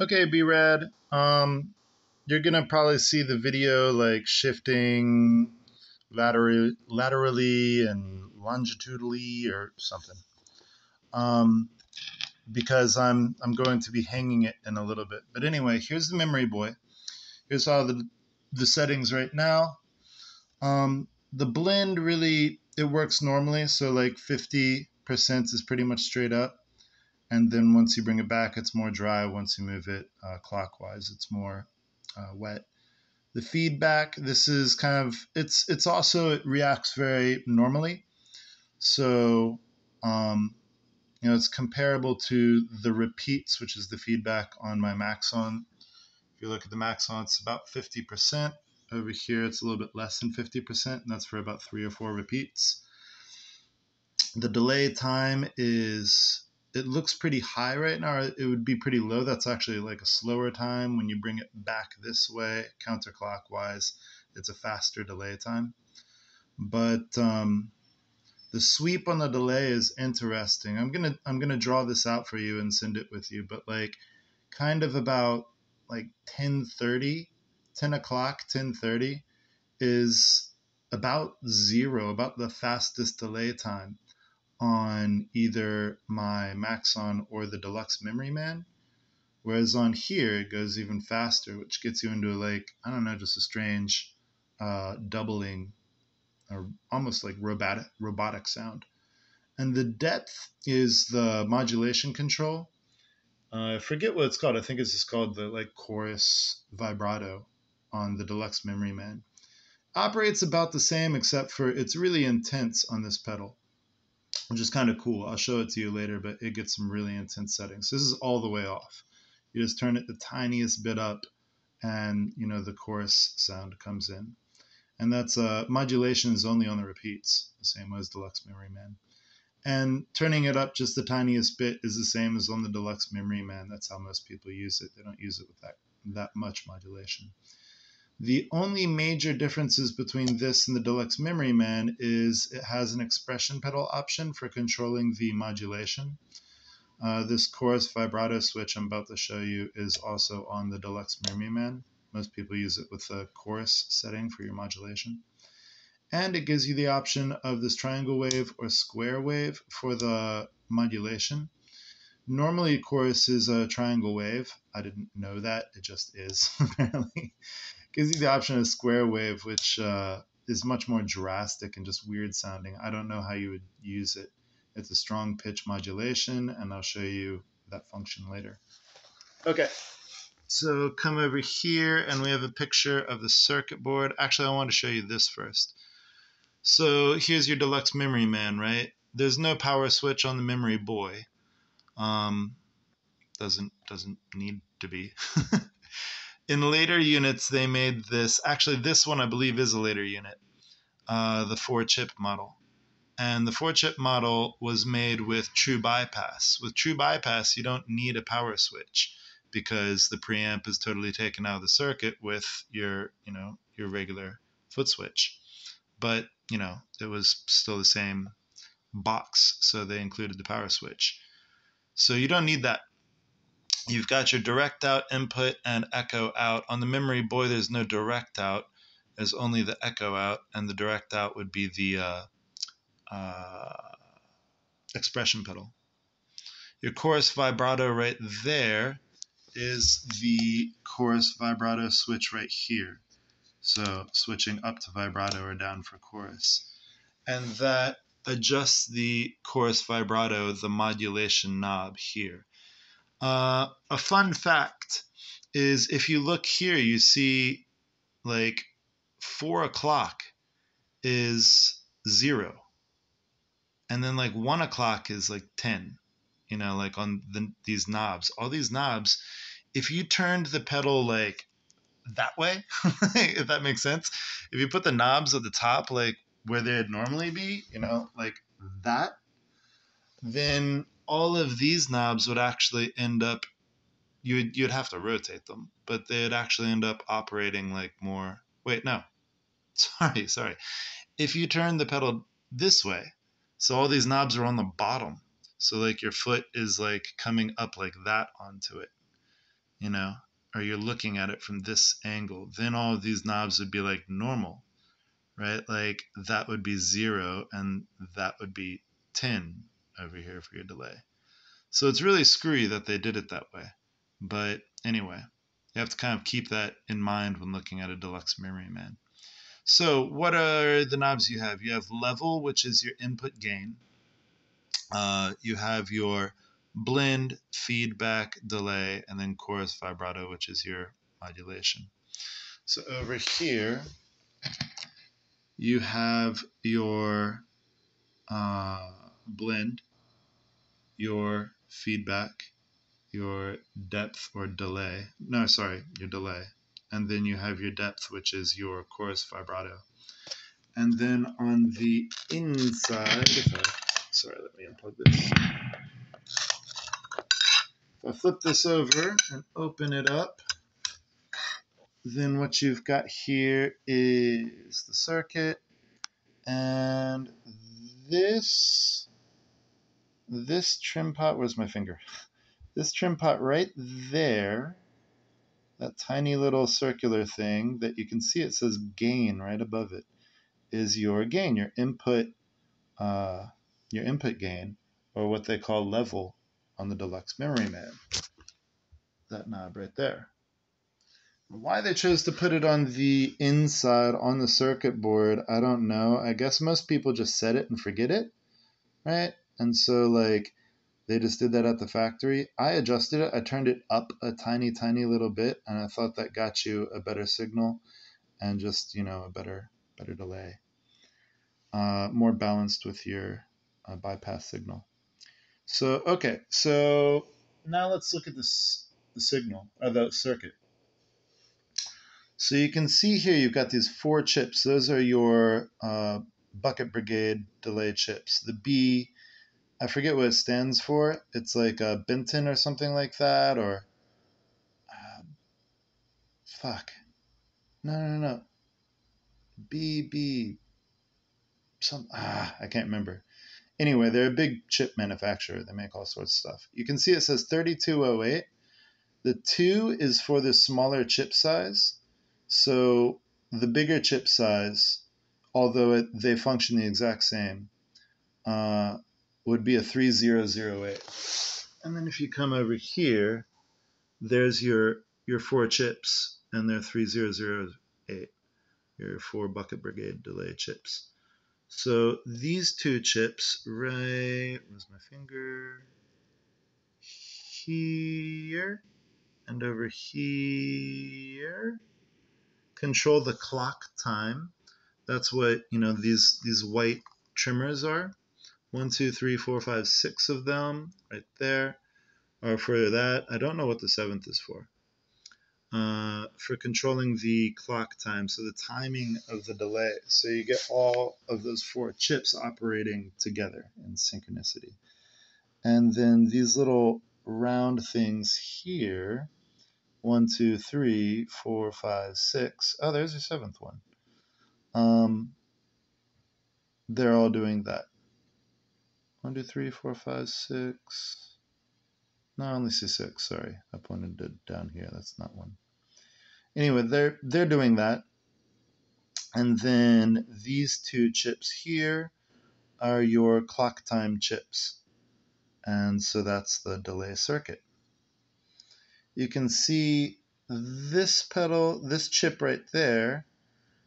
Okay, B-Rad. You're gonna probably see the video like shifting laterally and longitudinally or something. Um, because I'm going to be hanging it in a little bit. But anyway, here's the memory boy. Here's all the settings right now. The blend really it works normally, so like 50% is pretty much straight up. And then once you bring it back, it's more dry. Once you move it clockwise, it's more wet. The feedback, this is kind of it's also it reacts very normally. So it's comparable to the repeats, which is the feedback on my Maxon. If you look at the Maxon, it's about 50%. Over here, it's a little bit less than 50%, and that's for about 3 or 4 repeats. The delay time is, it looks pretty high right now. It would be pretty low. That's actually like a slower time. When you bring it back this way, counterclockwise, it's a faster delay time. But the sweep on the delay is interesting. I'm gonna draw this out for you and send it with you. But like, kind of about like 10:30, 10 o'clock, 10:30 is about zero, about the fastest delay time on either my Maxon or the Deluxe Memory Man. Whereas on here, it goes even faster, which gets you into like, I don't know, just a strange doubling or almost like robotic sound. And the depth is the modulation control. I forget what it's called. I think it's just called the like chorus vibrato on the Deluxe Memory Man. Operates about the same, except for it's really intense on this pedal, which is kind of cool. I'll show it to you later, but it gets some really intense settings. This is all the way off. You just turn it the tiniest bit up, and the chorus sound comes in. And that's modulation is only on the repeats, the same as Deluxe Memory Man. And turning it up just the tiniest bit is the same as on the Deluxe Memory Man. That's how most people use it. They don't use it with that much modulation. The only major differences between this and the Deluxe Memory Man is it has an expression pedal option for controlling the modulation. This chorus vibrato switch I'm about to show you is also on the Deluxe Memory Man. Most people use it with the chorus setting for your modulation. And it gives you the option of this triangle wave or square wave for the modulation. Normally, chorus is a triangle wave. I didn't know that. It just is, apparently. Gives you the option of square wave, which is much more drastic and just weird sounding. I don't know how you would use it. It's a strong pitch modulation, and I'll show you that function later. Okay, so come over here, and we have a picture of the circuit board. Actually, I want to show you this first. So here's your Deluxe Memory Man, right? There's no power switch on the Memory Boy. Doesn't need to be. In later units, they made this. Actually, this one I believe is a later unit, the 4-chip model. And the 4-chip model was made with true bypass. With true bypass, you don't need a power switch because the preamp is totally taken out of the circuit with your regular foot switch. But it was still the same box, so they included the power switch. So you don't need that. You've got your direct out input and echo out. On the Memory Boy, there's no direct out. There's only the echo out, and the direct out would be the expression pedal. Your chorus vibrato right there is the chorus vibrato switch right here. So switching up to vibrato or down for chorus. And that adjusts the chorus vibrato, the modulation knob here. A fun fact is if you look here, you see like 4 o'clock is 0. And then like 1 o'clock is like 10, like on these knobs. All these knobs, if you turned the pedal like that way, if that makes sense, if you put the knobs at the top like where they'd normally be, like that, then all of these knobs would actually end up, you'd have to rotate them, but they'd actually end up operating like more. Wait, no. Sorry. If you turn the pedal this way, so all these knobs are on the bottom, so like your foot is like coming up like that onto it. you know, or you're looking at it from this angle, then all of these knobs would be like normal, right? Like that would be 0 and that would be 10 over here for your delay. So it's really screwy that they did it that way. But anyway, you have to kind of keep that in mind when looking at a deluxe memory man. So what are the knobs you have? You have level, which is your input gain. You have your blend, feedback, delay, and then chorus vibrato, which is your modulation. So over here, you have your blend, your feedback, your depth or delay. No, sorry, your delay. And then you have your depth, which is your chorus vibrato. And then on the inside, sorry, let me unplug this. If I flip this over and open it up, then what you've got here is the circuit, and this trim pot, where's my finger? This trim pot right there, that tiny little circular thing that you can see, it says gain right above it, is your gain, your input gain, or what they call level on the Deluxe Memory Man. That knob right there. Why they chose to put it on the inside on the circuit board, I don't know. I guess most people just set it and forget it, right? And so like they just did that at the factory. I adjusted it. I turned it up a tiny, tiny little bit, and I thought that got you a better signal and just, you know, a better delay. More balanced with your bypass signal. So, okay. So now let's look at the signal, or the circuit. So you can see here you've got these 4 chips. Those are your bucket brigade delay chips. The B, I forget what it stands for. It's like a Benton or something like that, or fuck. No. B, I can't remember. Anyway, they're a big chip manufacturer. They make all sorts of stuff. You can see it says 3208. The 2 is for the smaller chip size. So the bigger chip size, although they function the exact same, would be a 3008. And then if you come over here, there's your 4 chips, and they're 3008, your 4 bucket brigade delay chips. So these 2 chips, right, where's my finger? Here and over here, control the clock time. That's what, you know, these white trimmers are. 1, 2, 3, 4, 5, 6 of them right there are for that. I don't know what the 7th is for. For controlling the clock time, so the timing of the delay. So you get all of those 4 chips operating together in synchronicity. And then these little round things here, 1, 2, 3, 4, 5, 6. Oh, there's your 7th one. They're all doing that. 1, 2, 3, 4, 5, 6. No, I only see 6. Sorry, I pointed it down here. That's not one. Anyway, they're doing that. And then these 2 chips here are your clock time chips. And so that's the delay circuit. You can see this pedal, this chip right there,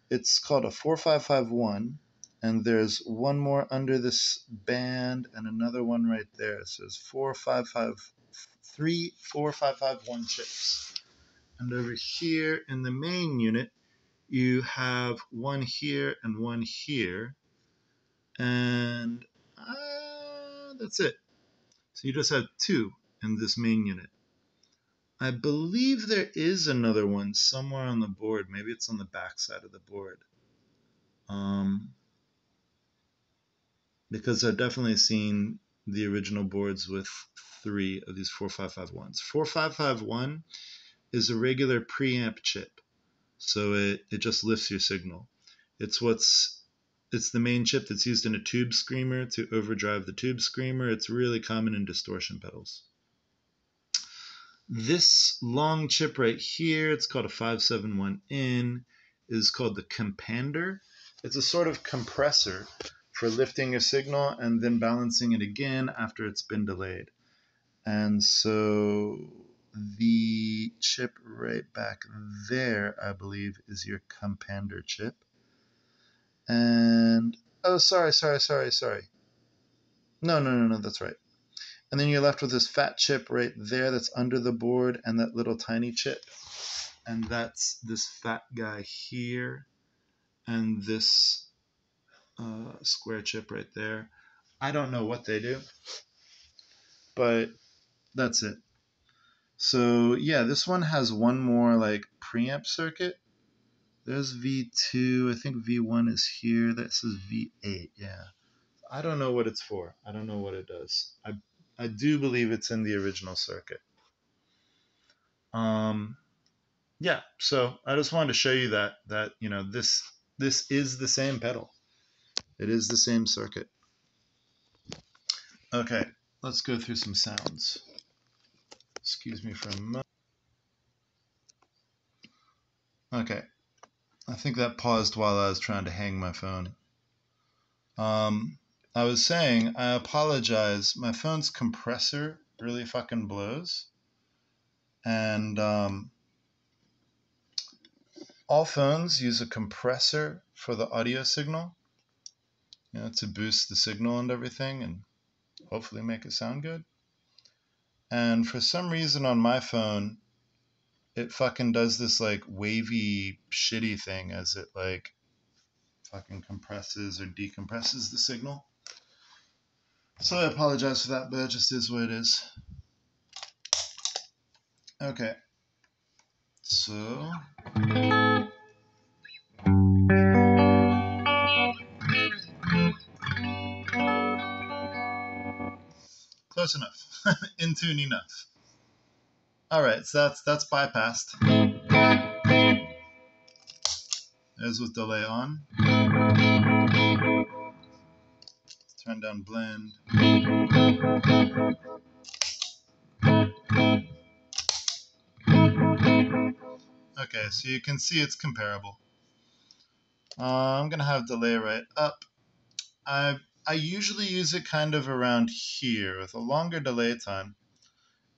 it's called a 4551. And there's one more under this band and another one right there. It says 4551 chips. And over here in the main unit, you have one here and one here. And that's it. So you just have 2 in this main unit. I believe there is another one somewhere on the board. Maybe it's on the back side of the board. Because I've definitely seen the original boards with 3 of these 4551s. 4551 is a regular preamp chip. So it just lifts your signal. It's the main chip that's used in a tube screamer to overdrive the tube screamer. It's really common in distortion pedals. This long chip right here, it's called a 571N, is called the compander. It's a sort of compressor for lifting a signal and then balancing it again after it's been delayed. And so the chip right back there, I believe, is your compander chip. And, oh, sorry. No, that's right. And then you're left with this fat chip right there that's under the board and that little tiny chip. And that's this fat guy here and this square chip right there. I don't know what they do, but that's it. So yeah, this one has one more like preamp circuit. There's V2, I think V1 is here. This is V8, yeah. I don't know what it's for. I don't know what it does. I do believe it's in the original circuit. Yeah, so I just wanted to show you that you know this is the same pedal. It is the same circuit. Okay, let's go through some sounds. Excuse me for a moment. Okay, I think that paused while I was trying to hang my phone. I was saying, I apologize. My phone's compressor really fucking blows. And all phones use a compressor for the audio signal, you know, to boost the signal and everything and hopefully make it sound good. And for some reason on my phone, it fucking does this like wavy, shitty thing as it like fucking compresses or decompresses the signal. So I apologize for that, but it just is what it is. Okay. So close enough. In tune enough. Alright, so that's bypassed. There's with delay on. Turn down blend. Okay, so you can see it's comparable. I'm gonna have delay right up. I usually use it kind of around here with a longer delay time,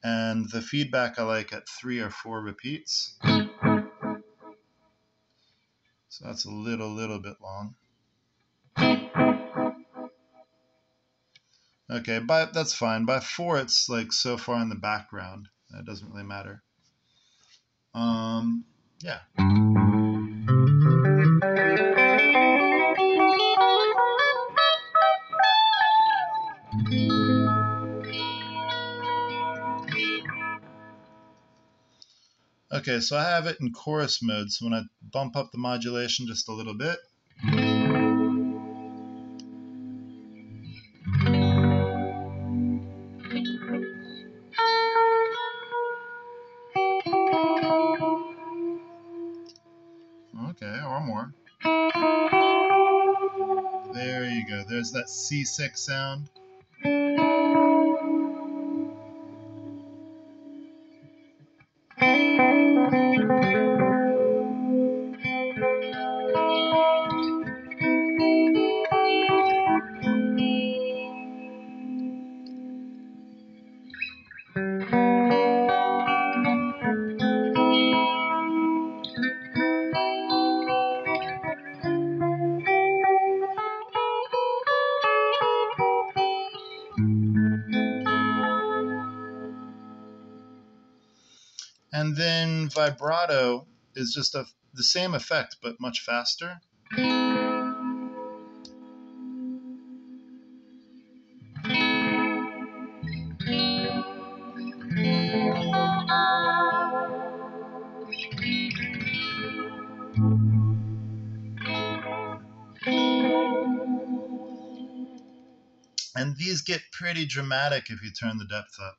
and the feedback I like at 3 or 4 repeats. So that's a little bit long. Okay, but that's fine. By 4, it's like so far in the background that it doesn't really matter. Yeah. Okay, so I have it in chorus mode, so when I bump up the modulation just a little bit, okay, or more. There you go. There's that C6 sound. And then vibrato is just the same effect, but much faster. And these get pretty dramatic if you turn the depth up.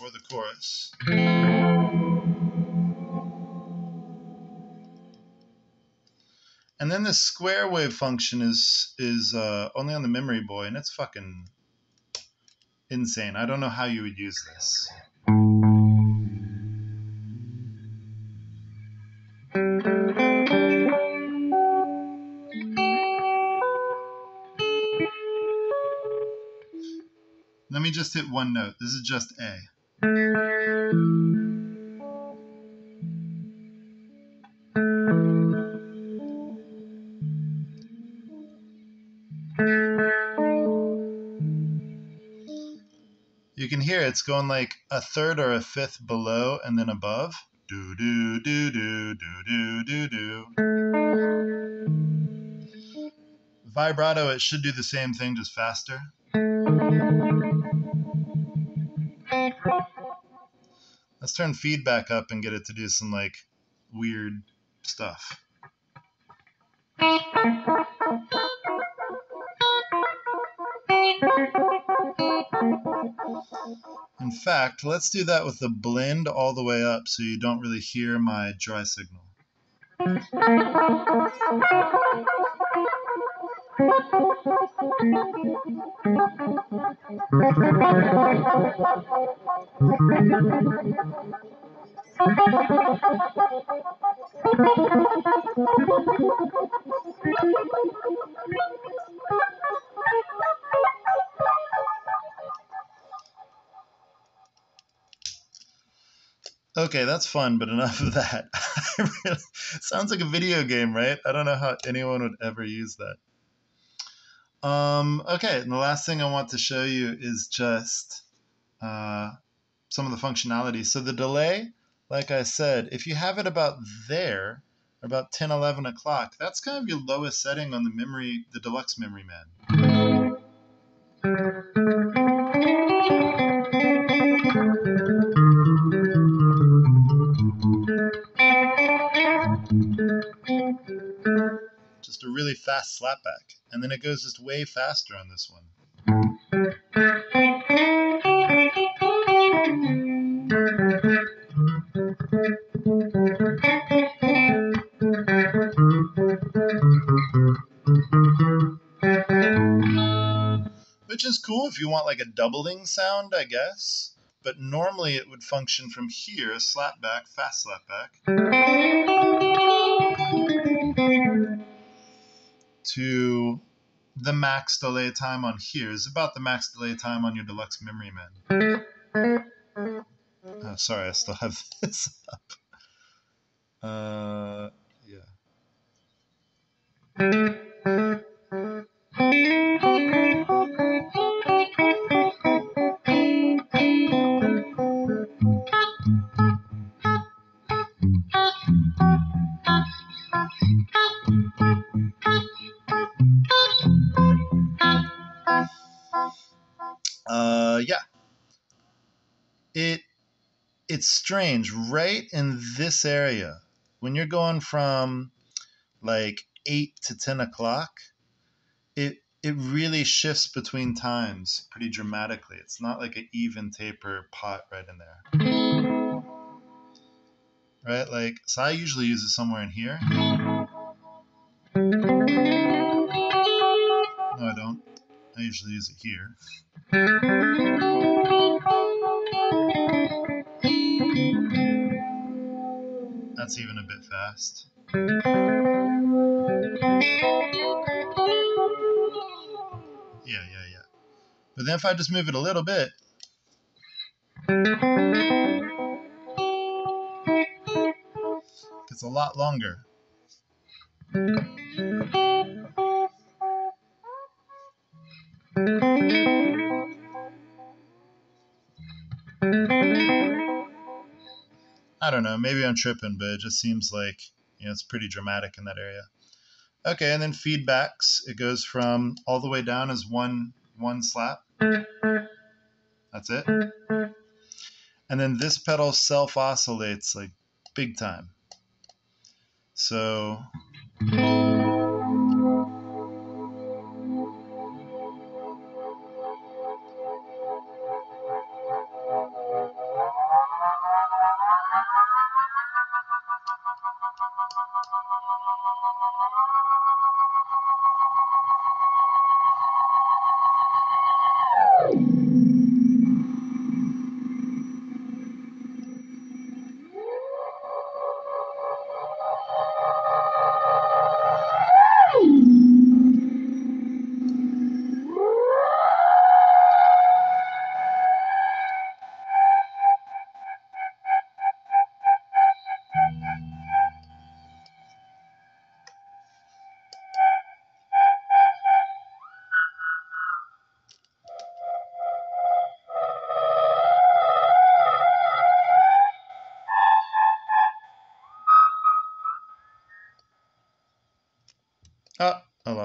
Or the chorus. And then the square wave function is only on the memory boy, and it's fucking insane. I don't know how you would use this. Let me just hit one note. This is just A. You can hear it's going like a third or a fifth below and then above. Do do do do do do do do. Vibrato, it should do the same thing, just faster. Let's turn feedback up and get it to do some like weird stuff. In fact, let's do that with the blend all the way up so you don't really hear my dry signal. Okay, that's fun, but enough of that. Sounds like a video game, right? I don't know how anyone would ever use that. Okay, and the last thing I want to show you is just some of the functionality. So the delay, like I said, if you have it about there, about 10, 11 o'clock, that's kind of your lowest setting on the memory, the deluxe memory man. Just a really fast slapback. And then it goes just way faster on this one. Which is cool if you want like a doubling sound, I guess. But normally it would function from here, slapback, fast slapback, to the max delay time on here is about the max delay time on your deluxe memory man. Oh, sorry, I still have this up. Yeah. Yeah. It's strange. Right in this area, when you're going from like 8 to 10 o'clock, it really shifts between times pretty dramatically. It's not like an even taper pot right in there. Right? Like, so I usually use it somewhere in here. No, I don't. I usually use it here. That's even a bit fast. Yeah. But then if I just move it a little bit, it's a lot longer. I don't know, maybe I'm tripping, but it just seems like, it's pretty dramatic in that area. Okay, and then feedbacks, it goes from all the way down as one slap. That's it. And then this pedal self-oscillates like big time. So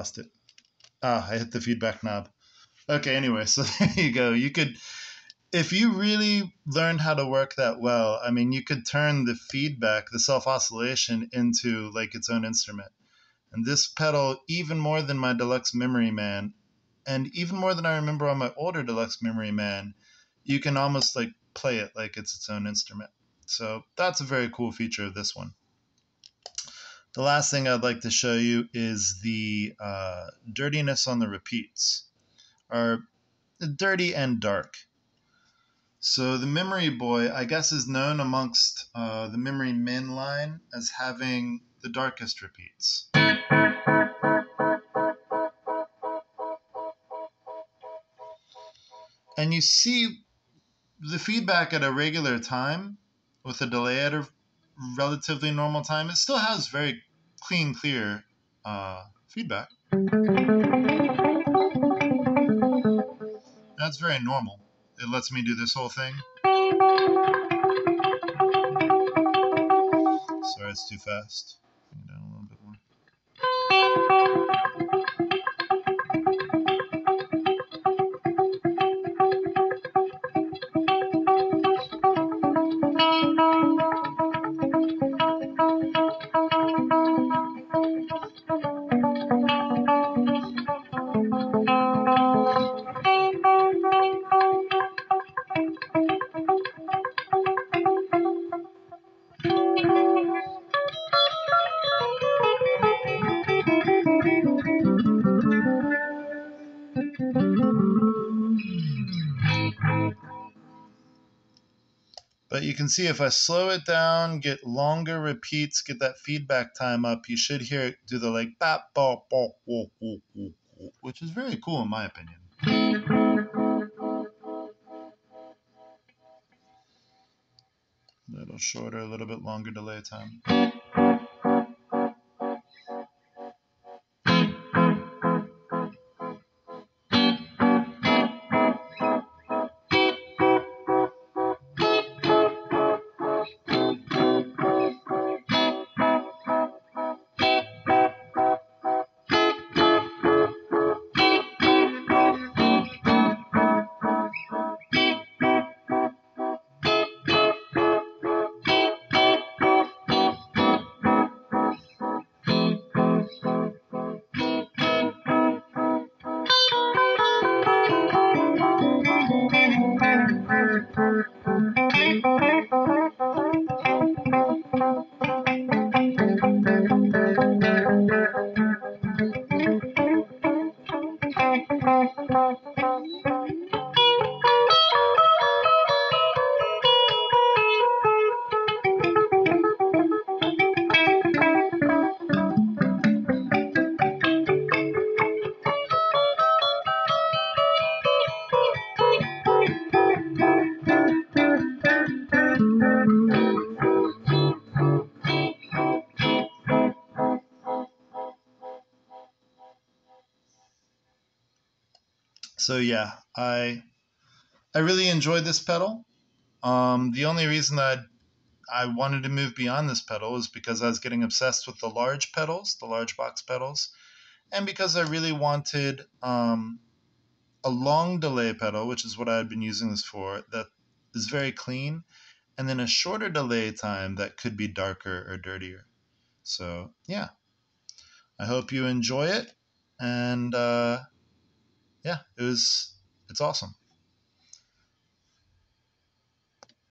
lost it. Ah, I hit the feedback knob. Okay, anyway, so there you go. You could, if you really learned how to work that well, I mean, you could turn the feedback, the self-oscillation, into like its own instrument. And this pedal, even more than my deluxe Memory Man, and even more than I remember on my older deluxe Memory Man, you can almost like play it like it's its own instrument. So that's a very cool feature of this one. The last thing I'd like to show you is the dirtiness on the repeats, or dirty and dark. So the Memory Boy, I guess, is known amongst the Memory Men line as having the darkest repeats. And you see the feedback at a regular time with a delay at a relatively normal time. It still has very clean, clear feedback. That's very normal. It lets me do this whole thing. Sorry, it's too fast. Bring it down a little bit more. But you can see if I slow it down, get longer repeats, get that feedback time up, you should hear it do the like bop, bop, bop, whoa, whoa, whoa, whoa, which is very cool in my opinion. A little shorter, a little bit longer delay time. So yeah, I really enjoyed this pedal. The only reason that I wanted to move beyond this pedal was because I was getting obsessed with the large pedals, the large box pedals, and because I really wanted a long delay pedal, which is what I had been using this for, that is very clean, and then a shorter delay time that could be darker or dirtier. So yeah, I hope you enjoy it, and yeah, it's awesome.